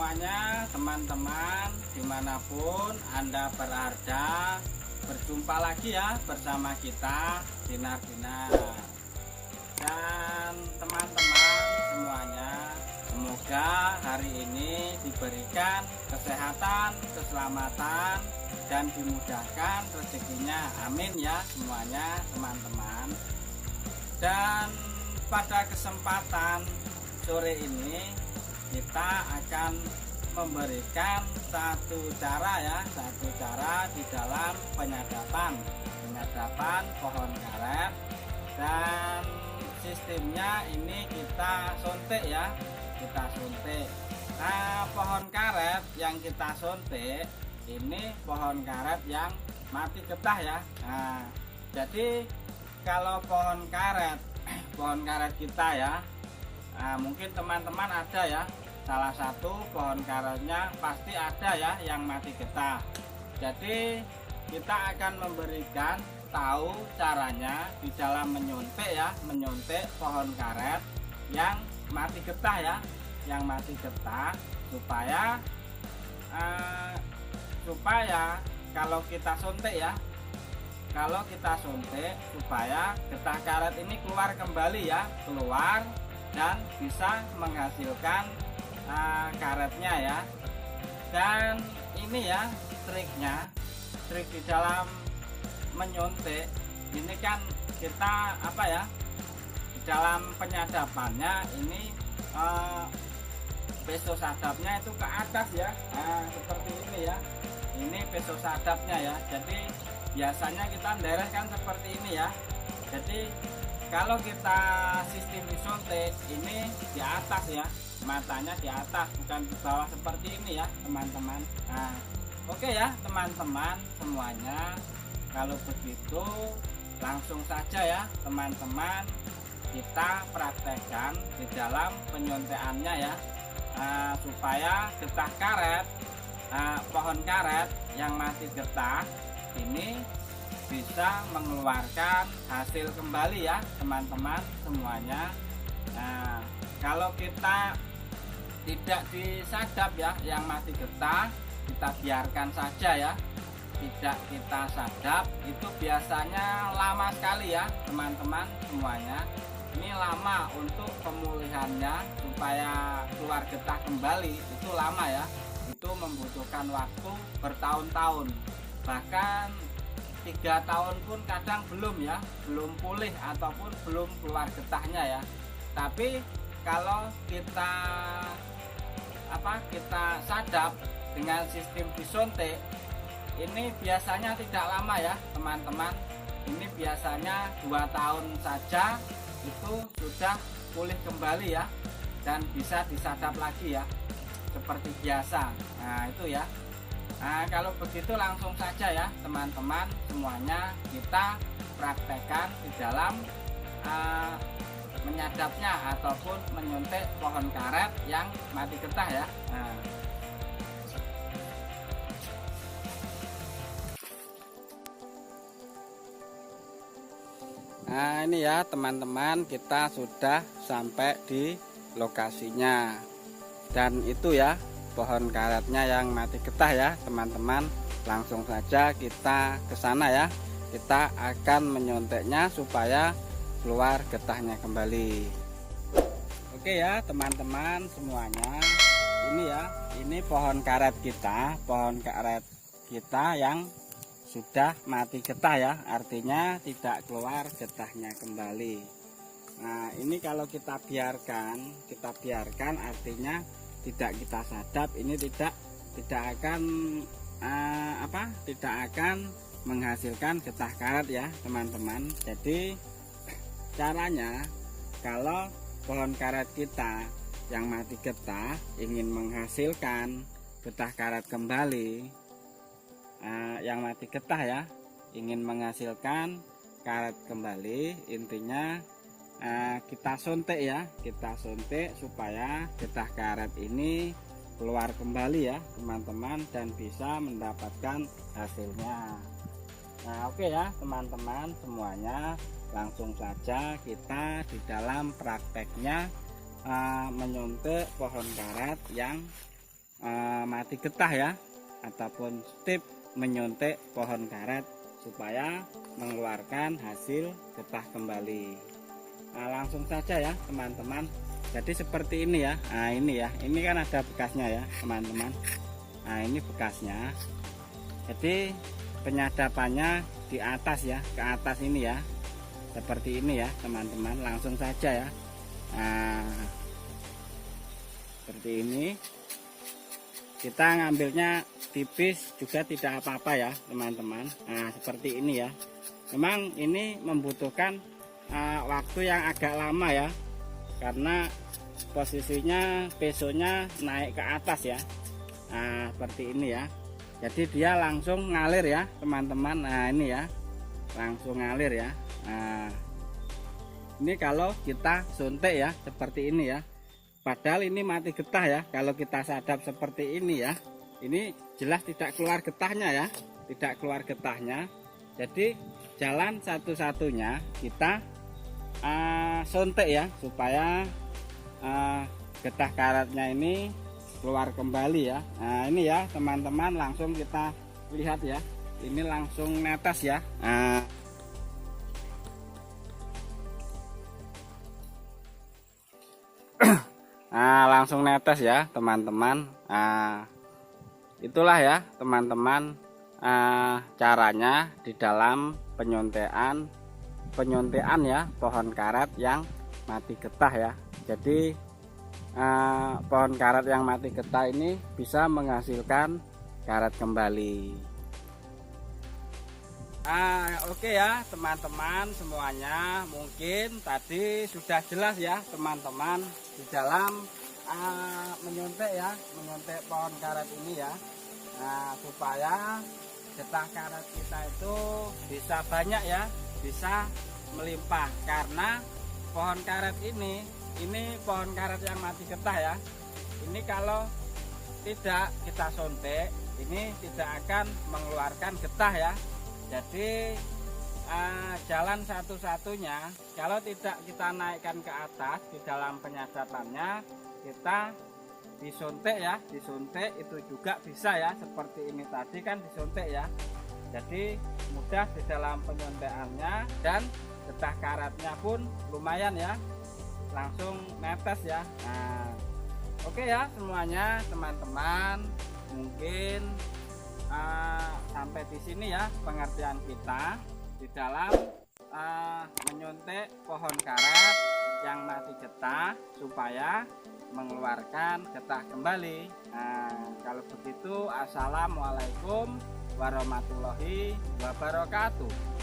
semuanya, teman-teman dimanapun Anda berada. Berjumpa lagi ya bersama kita Binar-Binar. Dan teman-teman semuanya, semoga hari ini diberikan kesehatan, keselamatan, dan dimudahkan rezekinya. Amin ya semuanya teman-teman. Dan pada kesempatan sore ini kita akan memberikan satu cara di dalam penyadapan pohon karet. Dan sistemnya ini kita suntik ya, Nah, pohon karet yang kita suntik ini pohon karet yang mati getah ya. Nah, jadi kalau pohon karet kita ya, mungkin teman-teman ada ya, salah satu pohon karetnya pasti ada ya yang mati getah. Jadi kita akan memberikan tahu caranya di dalam menyuntik pohon karet yang mati getah ya, supaya kalau kita suntik supaya getah karet ini keluar kembali ya, dan bisa menghasilkan karetnya ya. Dan ini ya trik di dalam menyuntik ini kan kita di dalam penyadapannya ini peso sadapnya itu ke atas ya. Nah, seperti ini ya, ini peso sadapnya ya. Jadi biasanya kita nderehkan seperti ini ya. Jadi kalau kita sistem disuntik ini di atas ya, matanya di atas bukan di bawah seperti ini ya teman-teman. Nah, oke ya teman-teman semuanya, kalau begitu langsung saja ya teman-teman kita praktekkan di dalam penyuntikannya ya, supaya getah karet, pohon karet yang masih getah ini bisa mengeluarkan hasil kembali ya teman-teman semuanya. Nah, kalau kita tidak disadap ya yang masih getah, kita biarkan saja ya, tidak kita sadap, itu biasanya lama sekali ya teman-teman semuanya. Ini lama untuk pemulihannya, supaya keluar getah kembali itu lama ya, itu membutuhkan waktu bertahun-tahun, bahkan 3 tahun pun kadang belum pulih ataupun belum keluar getahnya ya. Tapi kalau kita sadap dengan sistem disuntik ini biasanya tidak lama ya teman-teman. Ini biasanya 2 tahun saja itu sudah pulih kembali ya, dan bisa disadap lagi ya seperti biasa. Nah itu ya. Nah, kalau begitu langsung saja ya teman-teman semuanya kita praktekkan di dalam menyadapnya ataupun menyuntik pohon karet yang mati getah ya. Nah ini ya teman-teman, kita sudah sampai di lokasinya, dan itu ya pohon karetnya yang mati getah ya teman-teman. Langsung saja kita ke sana ya, kita akan menyuntiknya supaya keluar getahnya kembali. Oke ya teman-teman semuanya, ini pohon karet kita yang sudah mati getah ya, artinya tidak keluar getahnya kembali. Nah ini kalau kita biarkan artinya tidak kita sadap, ini tidak akan menghasilkan getah karet ya teman-teman. Jadi caranya, kalau pohon karet kita yang mati getah ingin menghasilkan getah karet kembali, yang mati getah ya, ingin menghasilkan karet kembali, intinya kita suntik supaya getah karet ini keluar kembali ya teman-teman, dan bisa mendapatkan hasilnya. Nah oke ya teman-teman semuanya, langsung saja kita di dalam prakteknya menyuntik pohon karet yang mati getah ya, ataupun step menyuntik pohon karet supaya mengeluarkan hasil getah kembali. Nah, langsung saja ya teman-teman. Jadi seperti ini ya. Nah ini ya, ini kan ada bekasnya ya teman-teman. Nah ini bekasnya. Jadi penyadapannya di atas ya, ke atas ini ya, seperti ini ya teman-teman. Langsung saja ya. Nah seperti ini. Kita ngambilnya tipis juga tidak apa-apa ya teman-teman. Nah seperti ini ya. Memang ini membutuhkan waktu yang agak lama ya, karena posisinya pesonya naik ke atas ya. Nah seperti ini ya. Jadi dia langsung ngalir ya teman-teman. Nah ini ya, langsung ngalir ya. Nah ini kalau kita suntik ya seperti ini ya. Padahal ini mati getah ya. Kalau kita sadap seperti ini ya, ini jelas tidak keluar getahnya ya, tidak keluar getahnya. Jadi jalan satu-satunya kita suntik ya, supaya getah karetnya ini keluar kembali ya. Nah ini ya teman-teman, langsung kita lihat ya, ini langsung netes ya. Nah langsung netes ya teman-teman. Nah itulah ya teman-teman caranya di dalam penyuntikan ya pohon karet yang mati getah ya. Jadi pohon karet yang mati getah ini bisa menghasilkan karet kembali. Oke ya teman-teman semuanya, mungkin tadi sudah jelas ya teman-teman di dalam menyuntik pohon karet ini ya. Nah supaya getah karet kita itu bisa banyak ya, bisa melimpah, karena pohon karet ini pohon karet yang mati getah ya. Ini kalau tidak kita suntik, ini tidak akan mengeluarkan getah ya. Jadi jalan satu-satunya kalau tidak kita naikkan ke atas di dalam penyadapannya, kita disuntik ya, disuntik itu juga bisa ya, seperti ini tadi kan disuntik ya. Jadi mudah di dalam penyuntikannya, dan getah karetnya pun lumayan ya, langsung netes ya. Nah oke ya semuanya teman-teman, mungkin sampai di sini ya pengertian kita di dalam menyuntik pohon karet yang mati getah supaya mengeluarkan getah kembali. Nah kalau begitu, assalamualaikum warahmatullahi wabarakatuh.